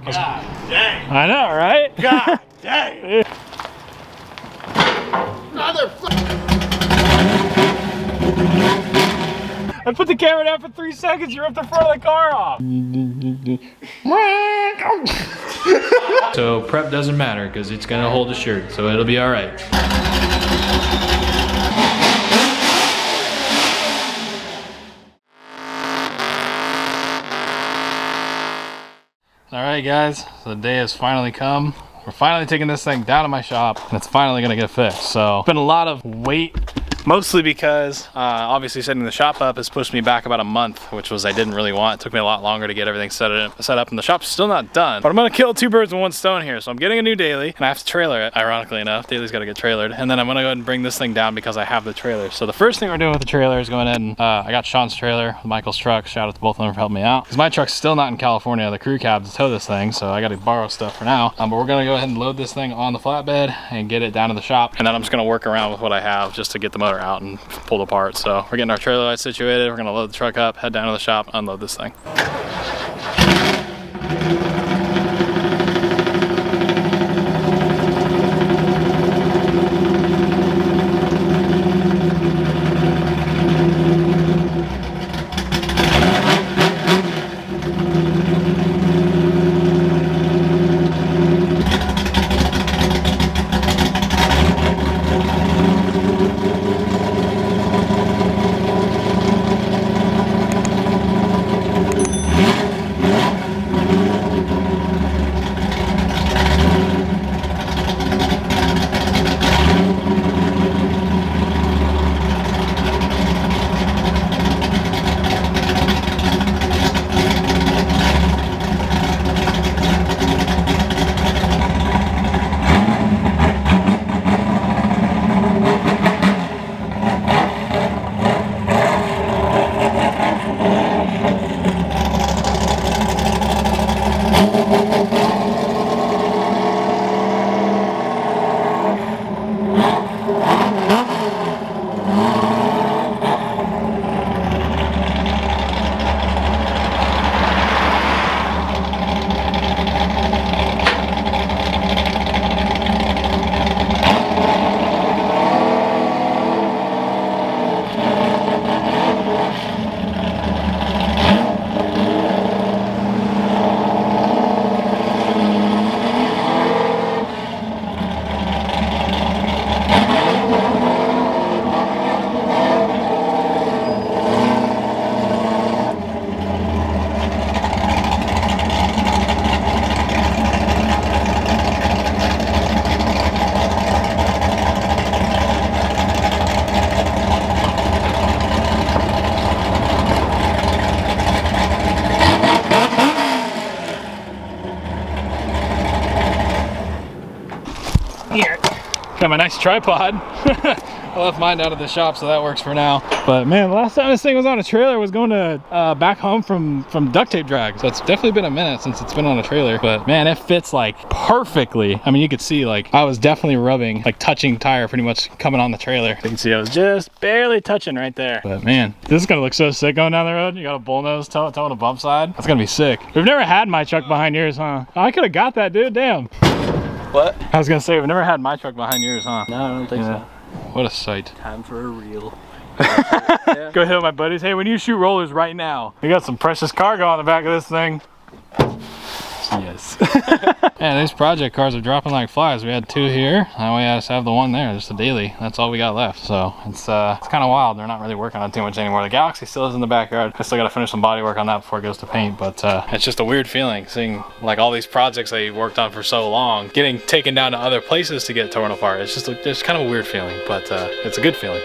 God dang. I know, right? God dang. I put the camera down for 3 seconds, you ripped the front of the car off. So prep doesn't matter because it's gonna hold the shirt, so it'll be all right. All right, guys, so the day has finally come. We're finally taking this thing down to my shop and it's finally gonna get fixed. So it's been a lot of wait, mostly because obviously setting the shop up has pushed me back about a month, which was I didn't really want. It took me a lot longer to get everything set up, and the shop's still not done. But I'm gonna kill 2 birds with 1 stone here. So I'm getting a new daily and I have to trailer it, ironically enough. Daily's gotta get trailered. And then I'm gonna go ahead and bring this thing down because I have the trailer. So the first thing we're doing with the trailer is going in, I got Sean's trailer with Michael's truck. Shout out to both of them for helping me out. Because my truck's still not in California, the crew cab to tow this thing. So I gotta borrow stuff for now. But we're gonna go ahead and load this thing on the flatbed and get it down to the shop. And then I'm just gonna work around with what I have just to get the motor out and pulled apart. So we're getting our trailer lights situated. We're gonna load the truck up, head down to the shop, unload this thing. Here. Got my nice tripod. I left mine out of the shop, so that works for now. But man, the last time this thing was on a trailer was going to back home from duct tape drag. So it's definitely been a minute since it's been on a trailer. But man, it fits like perfectly. I mean, you could see like I was definitely rubbing, like touching tire pretty much coming on the trailer. You can see I was just barely touching right there. But man, this is gonna look so sick going down the road. You got a bullnose towing a bump side. That's gonna be sick. We've never had my truck behind yours, huh? I could have got that, dude. Damn. What? I was gonna say, we've never had my truck behind yours, huh? No, I don't think so. What a sight. Time for a reel. Yeah. Go hit with my buddies. Hey, we need to shoot rollers right now. We got some precious cargo on the back of this thing. Yes. Yeah, these project cars are dropping like flies. We had 2 here. Now we just have the one there, just a daily. That's all we got left. So it's kind of wild. They're not really working on it too much anymore. The Galaxy still is in the backyard. I still got to finish some body work on that before it goes to paint. But it's just a weird feeling seeing like all these projects that you worked on for so long getting taken down to other places to get torn apart. It's just kind of a weird feeling, but it's a good feeling.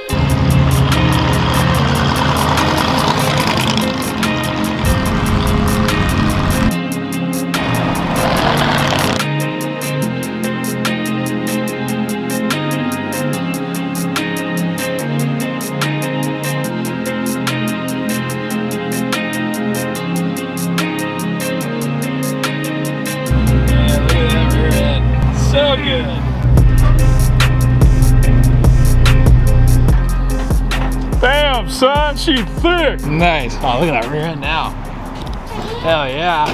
Bam, son, she thick. Nice. Oh, look at that rear end now. Hell yeah.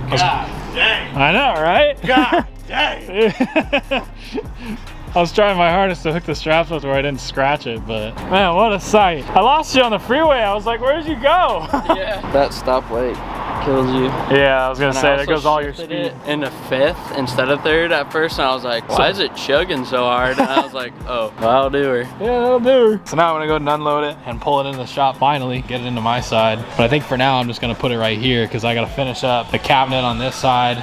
God dang. I know, right? God dang. I was trying my hardest to hook the straps up where I didn't scratch it, but man, what a sight. I lost you on the freeway. I was like, where'd you go? Yeah. That stoplight kills you. Yeah, I was gonna say, there goes all your speed. speed. Into fifth instead of third at first, and I was like, why is it chugging so hard? And I was like, oh, well, I'll do her. Yeah, that'll do her. So now I'm gonna go and unload it and pull it into the shop finally, get it into my side. But I think for now, I'm just gonna put it right here because I gotta finish up the cabinet on this side.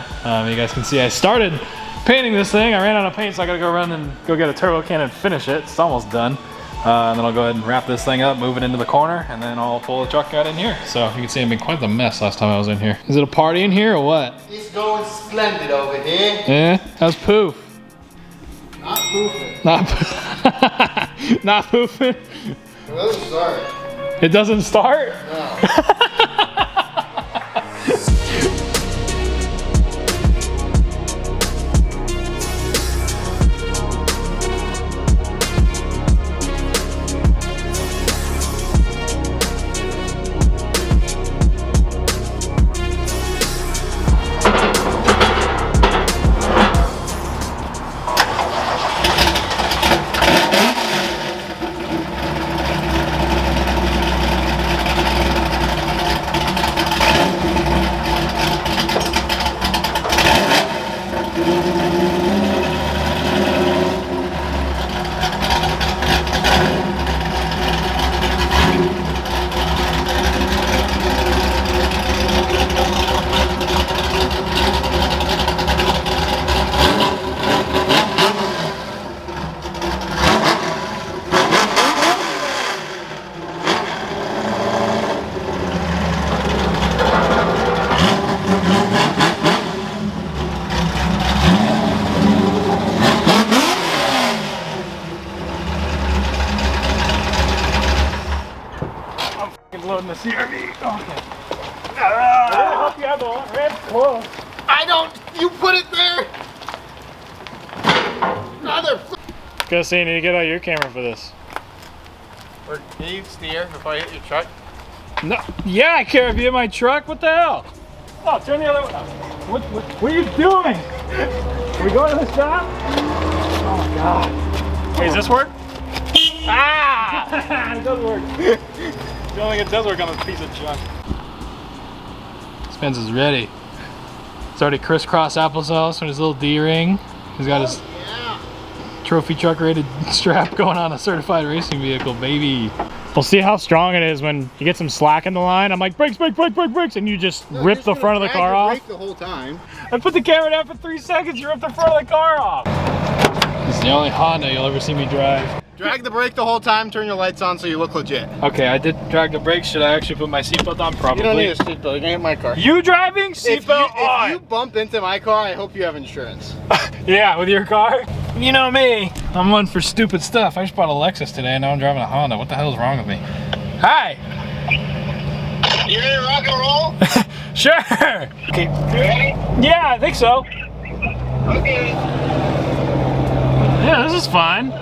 You guys can see I started painting this thing. I ran out of paint, so I gotta go run and go get a turbo can and finish it. It's almost done. And then I'll go ahead and wrap this thing up, move it into the corner, and then I'll pull the truck out in here. So you can see it made quite the mess last time I was in here. Is it a party in here or what? It's going splendid over here. Yeah? How's poof? Not poofing. Not not poofing? It doesn't start. It doesn't start? No. Loading the CRV. Okay. I hope you have the ramp close. I don't. You put it there. Go see, you need to get out your camera for this. Or can you steer before I hit your truck? No. Yeah, I care if you hit my truck. What the hell? Oh, turn the other way. What are you doing? Are we going to the shop? Oh God. Hey, does this work? Ah! It does work. I don't think it does work on this piece of junk. Spence is ready. It's already crisscross applesauce with his little D-ring. He's got his trophy truck rated strap going on a certified racing vehicle, baby. We'll see how strong it is when you get some slack in the line. I'm like, brakes, brakes, brakes, brakes, brakes, and you just rip the front of the car off. Brake the whole time. I put the camera down for 3 seconds, you rip the front of the car off. This is the only Honda you'll ever see me drive. Drag the brake the whole time, turn your lights on so you look legit. Okay, I did drag the brakes. Should I actually put my seatbelt on? Probably. You don't need a seatbelt, you can hit my car. You driving? Seatbelt on. If you bump into my car, I hope you have insurance. Yeah, with your car? You know me. I'm one for stupid stuff. I just bought a Lexus today and now I'm driving a Honda. What the hell is wrong with me? Hi. You ready to rock and roll? Sure. Okay. You ready? Yeah, I think so. Okay. Yeah, this is fine.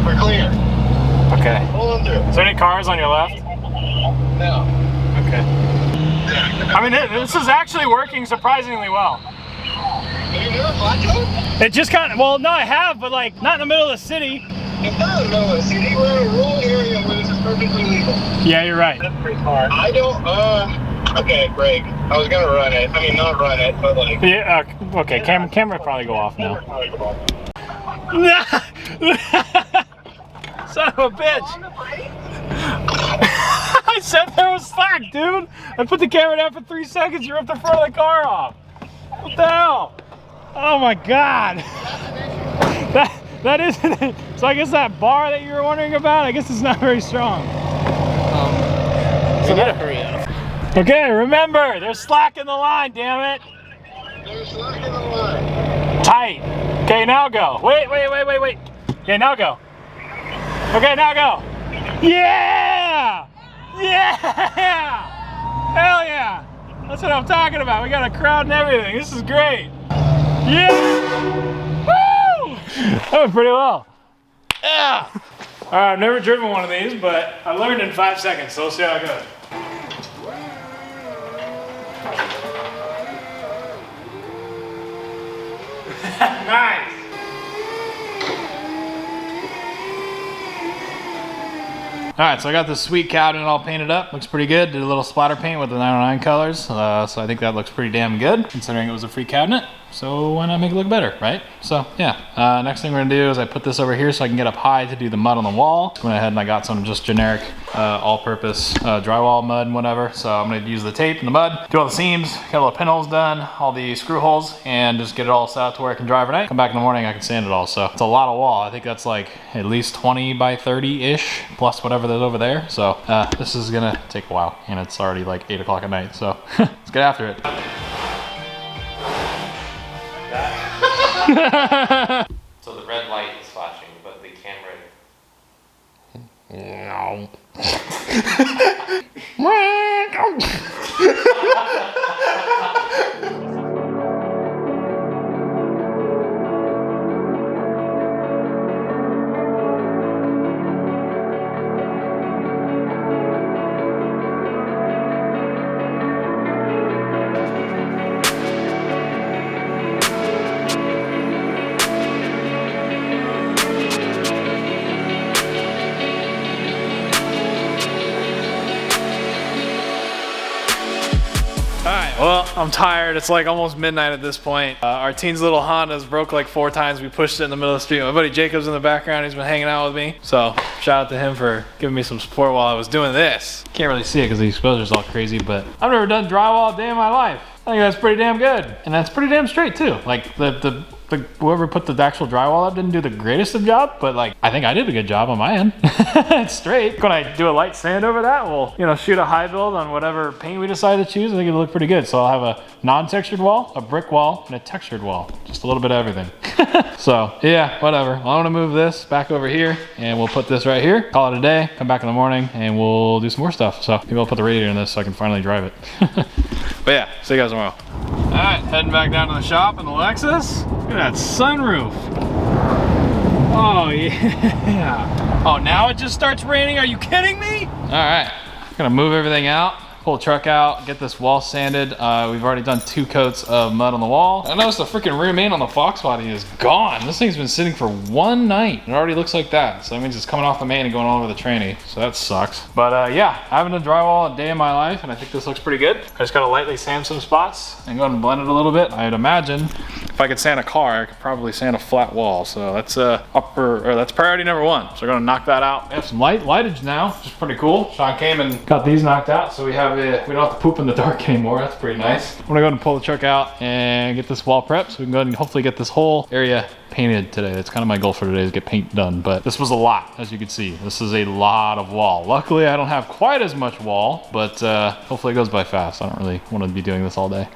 We're clear. Okay. Hold on through. Is there any cars on your left? No. Okay. I mean, this is actually working surprisingly well. Have you never flat-toed? It just kind of, well, no, I have, but like, not in the middle of the city. It's not in the middle of the city. We're in a rural area where this is perfectly legal. Yeah, you're right. That's pretty hard. I don't, okay, brake. I was gonna run it. I mean, not run it, but like. Yeah, okay, camera probably go off now. Son of a bitch. I said there was slack, dude. I put the camera down for 3 seconds, you ripped the front of the car off. What the hell? Oh my God. That isn't it. So I guess that bar that you were wondering about, I guess it's not very strong. So you gotta hurry up. Okay, remember, there's slack in the line, damn it. There's slack in the line. Tight. Okay, now go. Wait. Okay, now go. Okay, now go. Yeah! Yeah! Hell yeah! That's what I'm talking about. We got a crowd and everything. This is great. Yeah! Woo! That went pretty well. Yeah! All right, I've never driven one of these, but I learned in 5 seconds, so we'll see how it goes. Nice. All right, so I got this sweet cabinet all painted up. Looks pretty good. Did a little splatter paint with the 909 colors. So I think that looks pretty damn good considering it was a free cabinet. So why not make it look better, right? So yeah, next thing we're gonna do is I put this over here so I can get up high to do the mud on the wall. Went ahead and I got some just generic all-purpose drywall mud and whatever. So I'm gonna use the tape and the mud, do all the seams, get all the pinholes done, all the screw holes, and just get it all set out to where I can dry overnight. Come back in the morning, I can sand it all. So it's a lot of wall. I think that's like at least 20 by 30-ish, plus whatever there's over there. So this is gonna take a while, and it's already like 8 o'clock at night. So let's get after it. So the red light is flashing, but the camera... No. Well, I'm tired. It's like almost midnight at this point. Our teen's little Honda's broke like 4 times. We pushed it in the middle of the street. My buddy Jacob's in the background. He's been hanging out with me. So shout out to him for giving me some support while I was doing this. Can't really see it because the exposure's all crazy, but I've never done drywall a day in my life. I think that's pretty damn good. And that's pretty damn straight too. Like the whoever put the actual drywall up didn't do the greatest of job, but like I think I did a good job on my end. It's straight. When I do a light sand over that, we'll shoot a high build on whatever paint we decide to choose. I think it'll look pretty good. So I'll have a non-textured wall, a brick wall, and a textured wall. Just a little bit of everything. So yeah, whatever. I'm gonna move this back over here and we'll put this right here. Call it a day, come back in the morning and we'll do some more stuff. So maybe I'll put the radiator in this so I can finally drive it. But yeah, see you guys tomorrow. All right, heading back down to the shop in the Lexus. Look at that sunroof. Oh yeah. Oh, now it just starts raining? Are you kidding me? All right, gonna move everything out, pull the truck out, get this wall sanded. We've already done 2 coats of mud on the wall. I noticed the freaking rear main on the Fox body is gone. This thing's been sitting for 1 night. It already looks like that. So that means it's coming off the main and going all over the tranny. So that sucks. But yeah, I haven't done drywall a day in my life and I think this looks pretty good. I just gotta lightly sand some spots and go ahead and blend it a little bit. I'd imagine if I could sand a car, I could probably sand a flat wall. So that's that's priority number 1. So we're gonna knock that out. We have some lightage now, which is pretty cool. Sean came and got these knocked out. So we don't have to poop in the dark anymore. That's pretty nice. I'm gonna go ahead and pull the truck out and get this wall prepped so we can go ahead and hopefully get this whole area painted today. That's kind of my goal for today, is get paint done. But this was a lot, as you can see. This is a lot of wall. Luckily, I don't have quite as much wall, but hopefully it goes by fast. I don't really want to be doing this all day.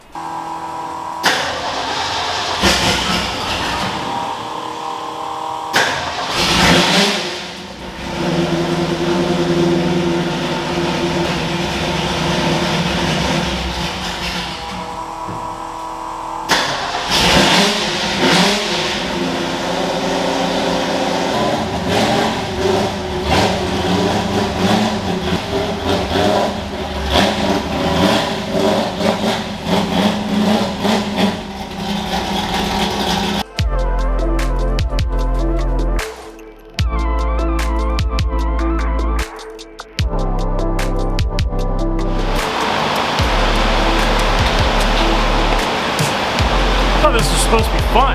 This was supposed to be fun.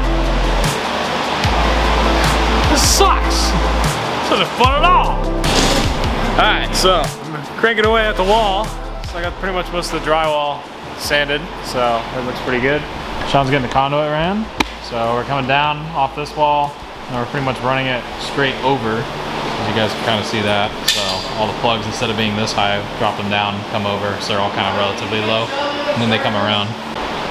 This sucks. This isn't fun at all. Alright, so I'm cranking away at the wall. So I got pretty much most of the drywall sanded, so it looks pretty good. Sean's getting the conduit ran. So we're coming down off this wall and we're pretty much running it straight over. As you guys can kind of see that. So all the plugs, instead of being this high, drop them down, come over, so they're all kind of relatively low. And then they come around.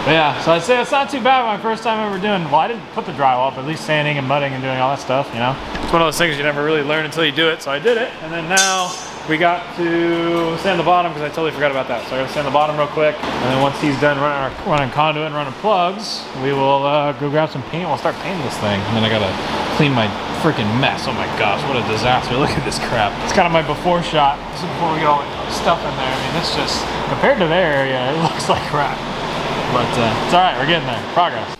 But yeah, so I'd say it's not too bad. My first time ever doing, well, I didn't put the drywall, but at least sanding and mudding and doing all that stuff, It's one of those things you never really learn until you do it, so I did it. And then now we got to sand the bottom because I totally forgot about that. So I gotta sand the bottom real quick. And then once he's done running conduit and running plugs, we will go grab some paint. We'll start painting this thing. And then I gotta clean my freaking mess. Oh my gosh, what a disaster. Look at this crap. It's kind of my before shot. This is before we get all the stuff in there. I mean, it's just, compared to their area, it looks like crap. But it's all right, we're getting there. Progress.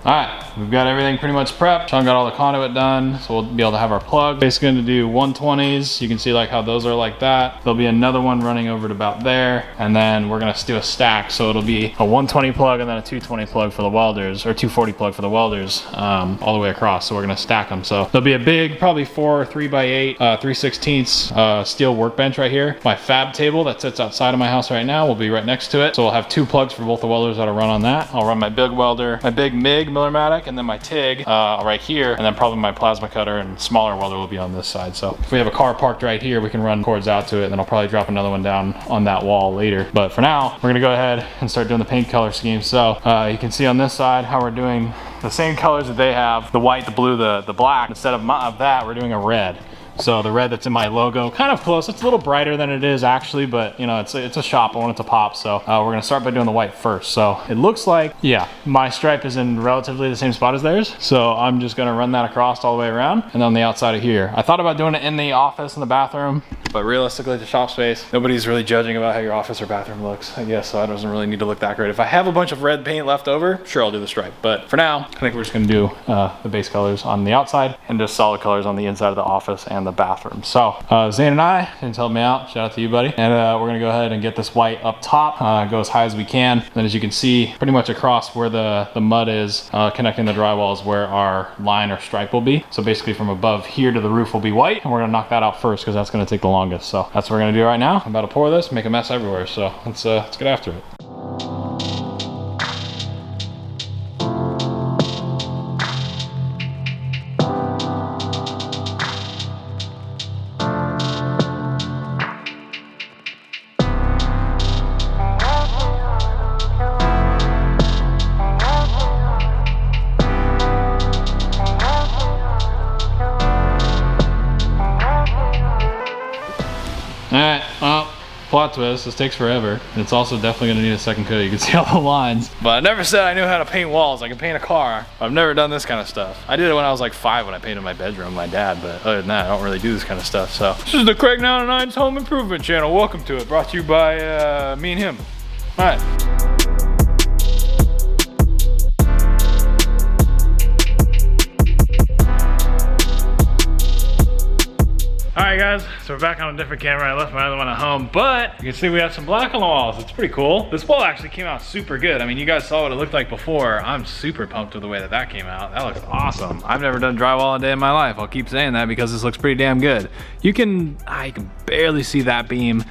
All right, we've got everything pretty much prepped. Sean got all the conduit done, so we'll be able to have our plug. Basically gonna do 120s. You can see like how those are like that. There'll be another one running over to about there, and then we're gonna do a stack. So it'll be a 120 plug and then a 220 plug for the welders, or 240 plug for the welders, all the way across. So we're gonna stack them. So there'll be a big, probably 4 3x8, 3/16 steel workbench right here. My fab table that sits outside of my house right now will be right next to it. So we'll have 2 plugs for both the welders that'll run on that. I'll run my big welder, my big MIG Millermatic, and then my TIG right here, and then probably my plasma cutter and smaller welder will be on this side. So if we have a car parked right here, we can run cords out to it, and then I'll probably drop another one down on that wall later. But for now, we're gonna go ahead and start doing the paint color scheme. So you can see on this side how we're doing the same colors that they have, the white, the blue, the black. Instead of that, we're doing a red. So the red that's in my logo, kind of close. It's a little brighter than it is actually, but you know, it's a shop. I want it to pop. So we're gonna start by doing the white first. So it looks like, yeah, my stripe is in relatively the same spot as theirs. So I'm just gonna run that across all the way around, and on the outside of here. I thought about doing it in the office, in the bathroom, but realistically, the shop space, nobody's really judging about how your office or bathroom looks, I guess. So it doesn't really need to look that great. If I have a bunch of red paint left over, sure, I'll do the stripe. But for now, I think we're just gonna do the base colors on the outside and just solid colors on the inside of the office and the bathroom. So Zane and I, didn't help me out, shout out to you, buddy. And we're gonna go ahead and get this white up top, go as high as we can. And then as you can see, pretty much across where the mud is, connecting the drywall is where our line or stripe will be. So basically from above here to the roof will be white, and we're gonna knock that out first because that's gonna take the longest. So that's what we're gonna do right now. I'm about to pour this, make a mess everywhere. So let's get after it. Alright, well, plot twist, this takes forever. It's also definitely gonna need a second coat. You can see all the lines. But I never said I knew how to paint walls. I can paint a car. I've never done this kind of stuff. I did it when I was like 5 when I painted my bedroom, my dad, but other than that, I don't really do this kind of stuff. So this is the Craig 909's Home Improvement Channel. Welcome to it. Brought to you by me and him. Alright. Alright guys, so we're back on a different camera. I left my other one at home, but you can see we have some black on the walls. It's pretty cool. This wall actually came out super good. I mean, you guys saw what it looked like before. I'm super pumped with the way that came out. That looks awesome. I've never done drywall a day in my life. I'll keep saying that because this looks pretty damn good. You can barely see that beam.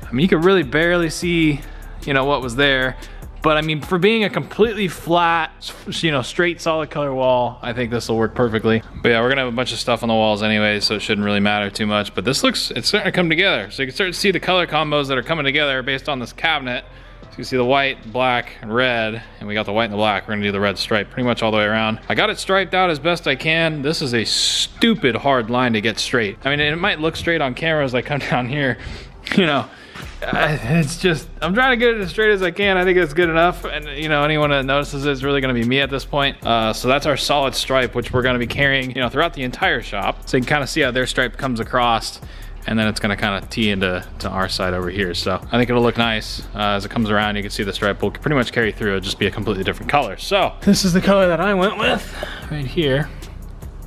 I mean, you can really barely see, you know, what was there. But I mean, for being a completely flat, you know, straight solid color wall, I think this will work perfectly. But yeah, we're gonna have a bunch of stuff on the walls anyway, so it shouldn't really matter too much. But this looks, it's starting to come together. So you can start to see the color combos that are coming together based on this cabinet. So you can see the white, black, and red, and we got the white and the black. We're gonna do the red stripe pretty much all the way around. I got it striped out as best I can. This is a stupid hard line to get straight. I mean, it might look straight on camera as I come down here, you know. It's just, I'm trying to get it as straight as I can. I think it's good enough, and you know, anyone that notices it is really going to be me at this point. So that's our solid stripe, which we're going to be carrying, you know, throughout the entire shop. So you can kind of see how their stripe comes across, and then it's going to kind of tee into our side over here. So I think it'll look nice as it comes around. You can see the stripe will pretty much carry through. It'll just be a completely different color. So this is the color that I went with right here.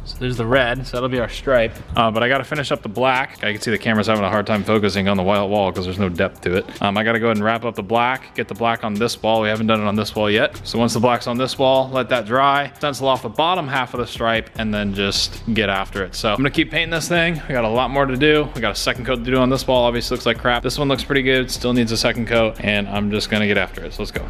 So there's the red, so that'll be our stripe. But I gotta finish up the black. I can see the camera's having a hard time focusing on the white wall because there's no depth to it. I gotta go ahead and wrap up the black, get the black on this wall. We haven't done it on this wall yet. So once the black's on this wall, let that dry, stencil off the bottom half of the stripe, and then just get after it. So I'm gonna keep painting this thing. We got a lot more to do. We got a second coat to do on this wall. Obviously looks like crap. This one looks pretty good, still needs a second coat, and I'm just gonna get after it. So let's go.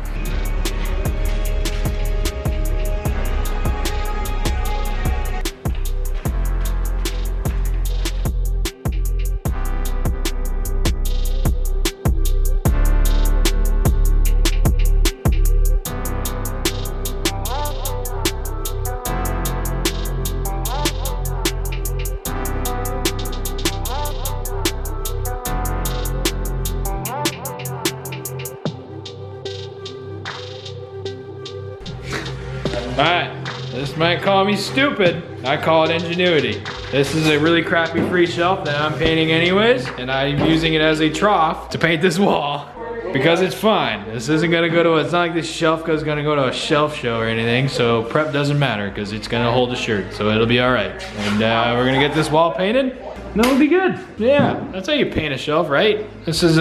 Alright, this might call me stupid. I call it ingenuity. This is a really crappy free shelf that I'm painting anyways, and I'm using it as a trough to paint this wall. because it's fine. This isn't gonna go to, it's not like this shelf is gonna go to a shelf show or anything, so prep doesn't matter because it's gonna hold the shirt, so it'll be all right. And we're gonna get this wall painted, and it'll be good. Yeah, that's how you paint a shelf, right? This is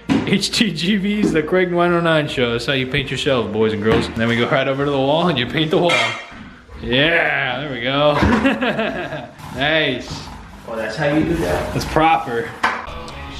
HTGV's The Craig 109 show. That's how you paint your shelves, boys and girls. And then we go right over to the wall and you paint the wall. Yeah, there we go. Nice. Well, that's how you do that. That's proper.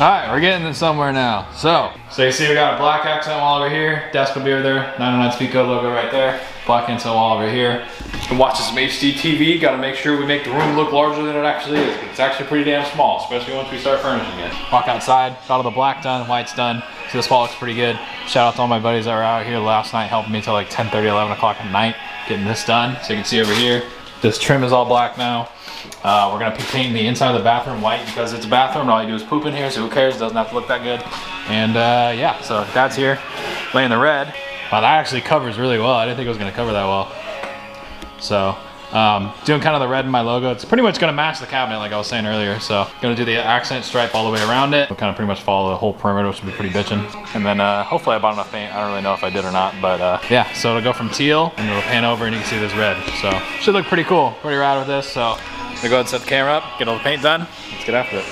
All right, we're getting this somewhere now. So you see we got a black accent wall over here. Desk will be over there. 909 Speedco logo right there. Black accent wall over here. And watching some HD TV. Got to make sure we make the room look larger than it actually is. It's actually pretty damn small, especially once we start furnishing it. Walk outside, got all the black done, white's done. See, this wall looks pretty good. Shout out to all my buddies that were out here last night helping me till like 10:30, 11 o'clock at night getting this done. So you can see over here, this trim is all black now. We're gonna be painting the inside of the bathroom white because it's a bathroom and all you do is poop in here, so who cares? It doesn't have to look that good. And yeah, so Dad's here laying the red. Wow, that actually covers really well. I didn't think it was gonna cover that well. So doing kind of the red in my logo. It's pretty much gonna match the cabinet like I was saying earlier. So gonna do the accent stripe all the way around it. We'll kind of pretty much follow the whole perimeter, which will be pretty bitchin'. And then hopefully I bought enough paint. I don't really know if I did or not, but yeah, so it'll go from teal and it'll pan over and you can see this red. So should look pretty cool, pretty rad with this. So I'm gonna go ahead and set the camera up, get all the paint done. Let's get after it.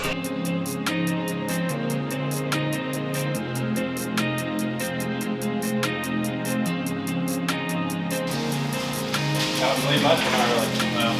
Not really much, but not really. No.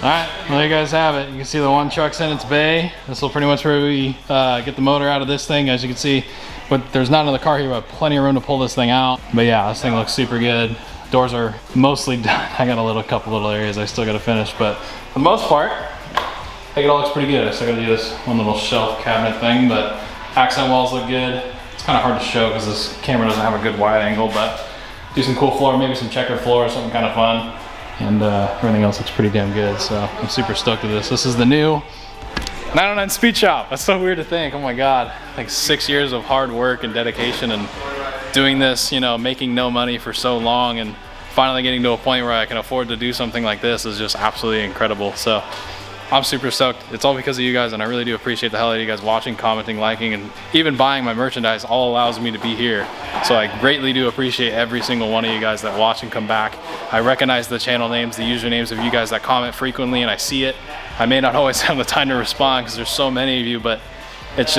Alright, well there you guys have it. You can see the one truck's in its bay. This will pretty much where we get the motor out of this thing, as you can see. But there's not another car here, but plenty of room to pull this thing out. But yeah, this thing looks super good. Doors are mostly done. I got a couple little areas I still gotta finish, but for the most part, I think it all looks pretty good. I still gotta do this one little shelf cabinet thing, but accent walls look good. It's kind of hard to show because this camera doesn't have a good wide angle, but do some cool floor, maybe some checkered floor or something kind of fun. And everything else looks pretty damn good, so I'm super stoked with this. This is the new 909 Speed Shop. That's so weird to think, oh my God. Like 6 years of hard work and dedication and doing this, you know, making no money for so long and finally getting to a point where I can afford to do something like this is just absolutely incredible. So I'm super stoked. It's all because of you guys, and I really do appreciate the hell out of you guys watching, commenting, liking, and even buying my merchandise. All allows me to be here. So I greatly do appreciate every single one of you guys that watch and come back. I recognize the channel names, the usernames of you guys that comment frequently, and I see it. I may not always have the time to respond because there's so many of you, but it's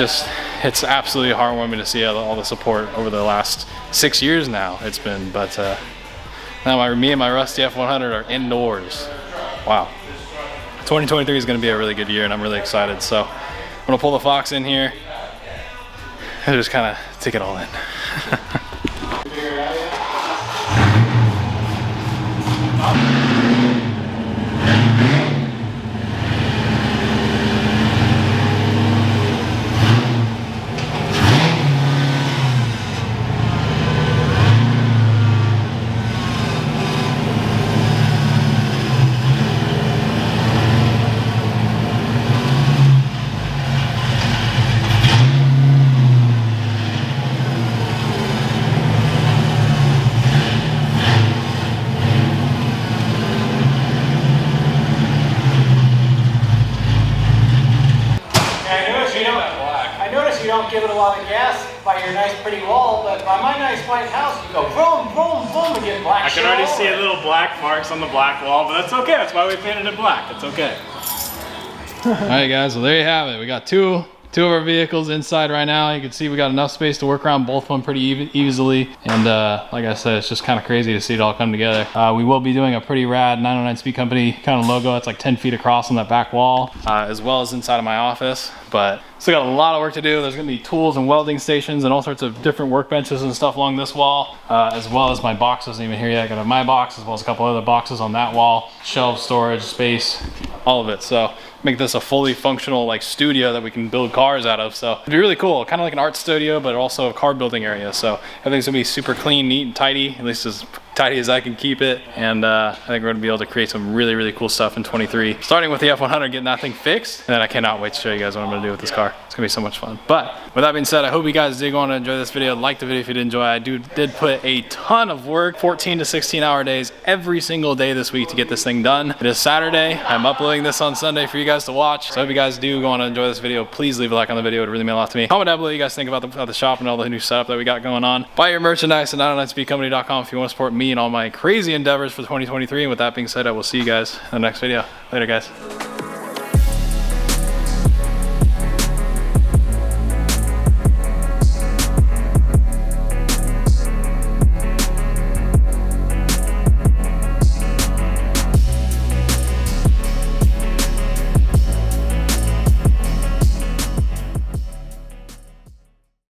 absolutely heartwarming to see all the support over the last 6 years now it's been. But now me and my rusty F100 are indoors. Wow. 2023 is going to be a really good year, and I'm really excited. So I'm going to pull the Fox in here and just kind of take it all in. give it a lot of gas by your nice pretty wall, but by my nice white house, you go boom, boom, boom, and get black. I can already see a little black marks on the black wall, but that's okay. That's why we painted it black. It's okay. All right, guys. Well, there you have it. We got two of our vehicles inside right now. You can see we got enough space to work around both of them pretty easily. And like I said, it's just kind of crazy to see it all come together. We will be doing a pretty rad 909 Speed Company kind of logo. It's like 10 feet across on that back wall, as well as inside of my office. But still got a lot of work to do. There's gonna be tools and welding stations and all sorts of different workbenches and stuff along this wall, as well as my box isn't even here yet. I got my box as well as a couple other boxes on that wall, shelves, storage, space, all of it. So make this a fully functional like studio that we can build cars out of. So it'd be really cool, kind of like an art studio, but also a car building area. So everything's gonna be super clean, neat, and tidy, at least as tidy as I can keep it. And I think we're gonna be able to create some really, really cool stuff in 23, starting with the F100, getting that thing fixed. And then I cannot wait to show you guys what I'm gonna do with this car. It's gonna be so much fun. But with that being said, I hope you guys did go on to enjoy this video. Like the video if you did enjoy. I did put a ton of work, 14 to 16 hour days every single day this week to get this thing done. It is Saturday. I'm uploading this on Sunday for you guys to watch. So I hope you guys do go on to enjoy this video. Please leave a like on the video. It would really mean a lot to me. Comment down below what you guys think about the shop and all the new setup that we got going on. Buy your merchandise at 909speedcompany.com if you want to support me and all my crazy endeavors for 2023. And with that being said, I will see you guys in the next video. Later, guys.